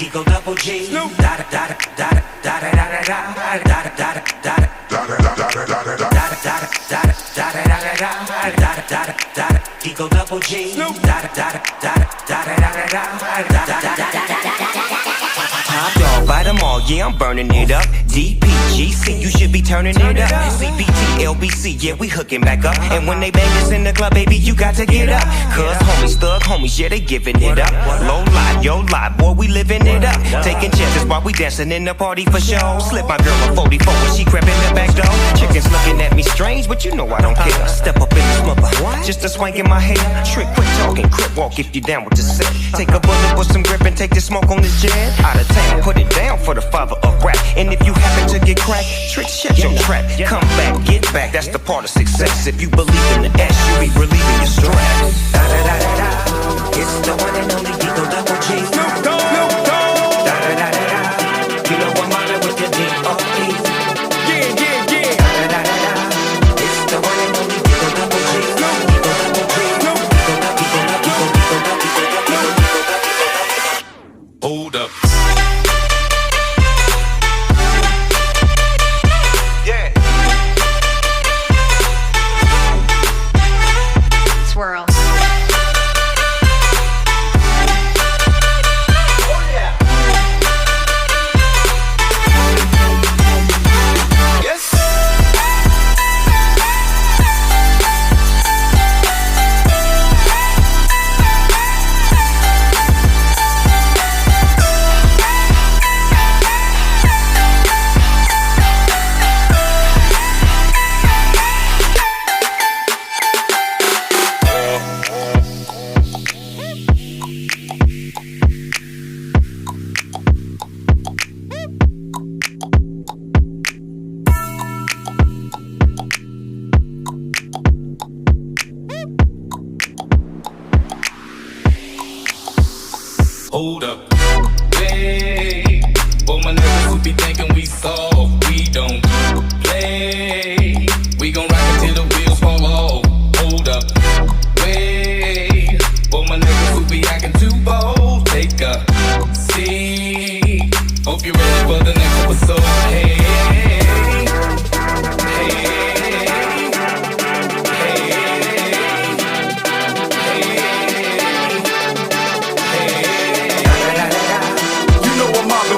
Eagle double G. Eagle double G. Top dog, buy them all, yeah, I'm burning it up. DPGC, you should be turning it up. CPT, LBC, yeah, we hooking back up. And when they bang us in the club, baby, you got to get up. Cause homies, thug homies, yeah, they giving it up. Low lie, yo lie, boy, we living it up. Taking chances while we dancing in the party for show. Slip my girl a 44 when she crept in the back door. Chickens looking at me strange, but you know I don't care. Step up in the smother, just a swank in my hair. Trick, quit talking, crip walk if you down with the set. Take a bullet with some grip and take the smoke on this jet. Out of town, put it down for the father of rap. And if you happen to get cracked, trick, shut your trap. Come back, get back, that's the part of success. If you believe in the S, you be relieving your stress. It's the one and only Eagle double G. Snoop Dogg. You know I'm mobbing with the D.O.E. Yeah. It's the one and only Eagle double G. Hold up. Swirl. Hold up. Hey, for my niggas who be thinking we soft, we don't play. We gon' rock until the wheels fall off. Hold up. Wait, for my niggas who be acting too bold, take a seat. Hope you're ready for the next episode. Hey.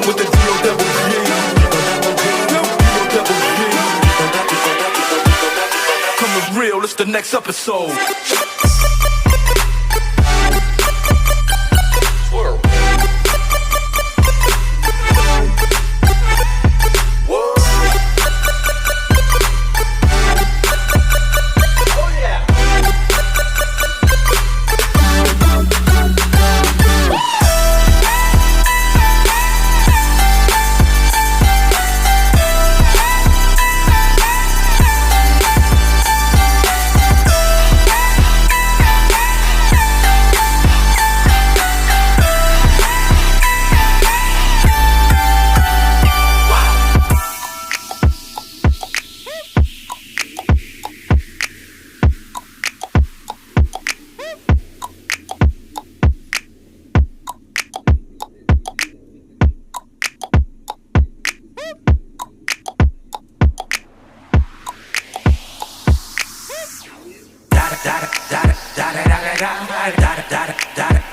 With the D.O.E. Coming real, it's the next episode.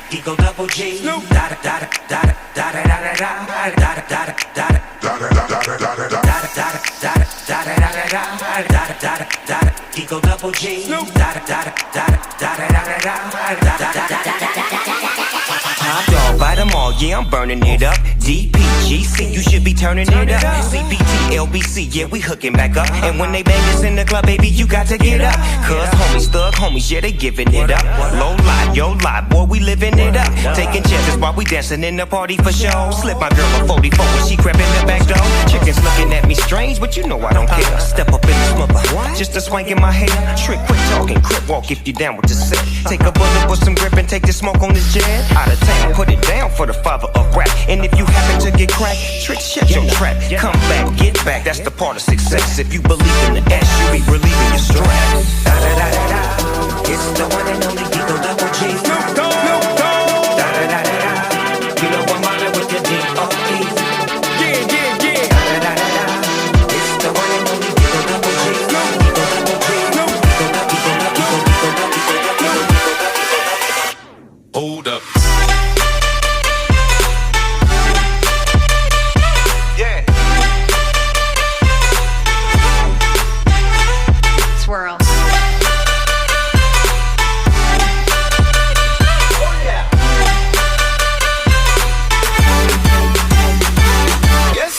Eagle double G. Eagle double G. Top dog, buy them all, yeah, I'm burning it up. DPGC, you should be turning it up. CPT, LBC, yeah, we hooking back up. And when they bang us in the club, baby, you got to get up. Cause homies, thug homies, yeah, they giving it up. Low lie, yo lie, boy, we living it up. Taking chances while we dancing in the party for show. Slip my girl a 44 when she crept in the back door. Chickens looking at me strange, but you know I don't care. Step up in the smother, just a swank in my hair. Trick, quit talking, crip walk if you down with the set. Take a bullet with some grip and take the smoke on this jet. Out of town, put it down for the father of rap. And if you happen to get cracked, trick, shut your trap. Come back, get back, that's the part of success. If you believe in the S, you be relieving your stress. It's the one and only Eagle double G. Hold up. Yeah. Swirl. Oh yeah. Yes.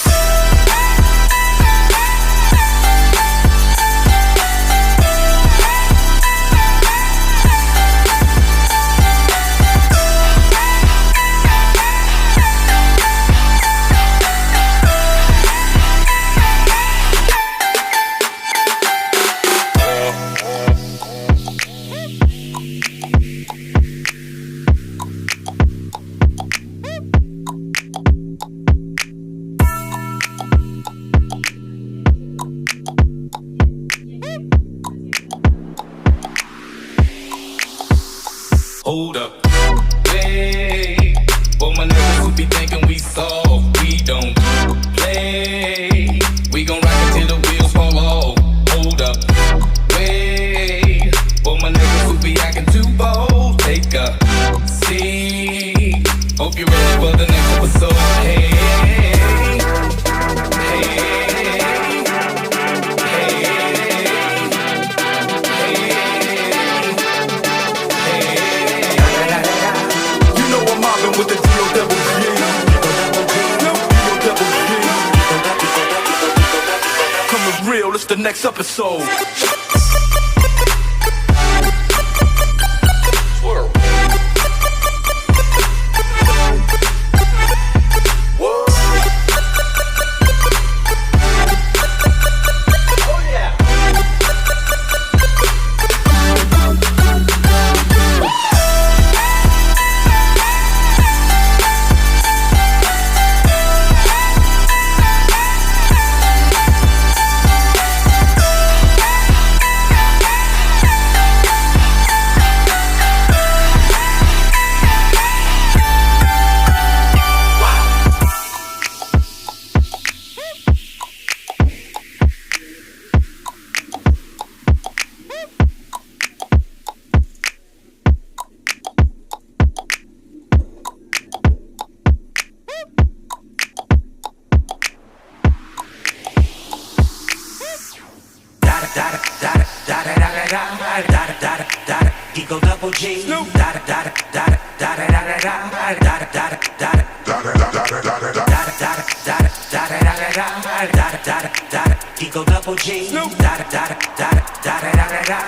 Hold up. Hey, for my niggas who be thinking we soft, we don't play. We gon' rock until the wheels fall off. Hold up. Wait, for my niggas who be acting too bold, take a seat. Hope you're ready for the next episode. Hey, hey, hey. With the D-O-double-G. Coming real, it's the next episode. Swirl. Whoa. Oh yeah. Eagle double G. Da da da da da da da da da da da da da. Eagle double G. Da da da da da da da da.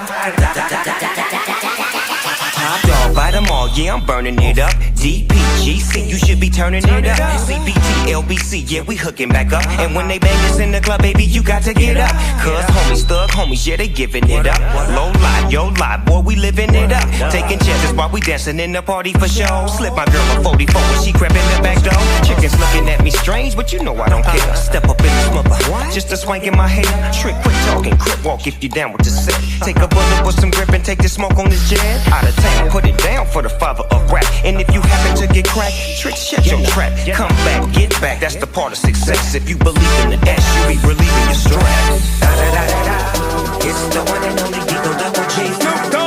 Top dog, bite them all, yeah, I'm burning it up. DPGC, you should be turning it up. CBT, LBC, yeah, we hooking back up. And when they bang us in the club, baby, you got to get up. Cause homies, thug homies, yeah, they giving it up. Low life, yo life, boy, we living it up. Taking chances while we dancing in the party for show. Slip my girl a 44 when she crept in the back door. Chickens looking at me strange, but you know I don't care. Step up in the smother, just a swank in my hair. Trick, quick talking, crip walk if you down with the set. Take a bullet with some grip and take the smoke on this jet. Out of town, put it down for the father of rap. And if you happen to get cracked, trick, shut your trap. Come back, get back, that's the part of success. If you believe in the S, you be relieving your stress. Da da da da da, it's the one and only Eagle double G.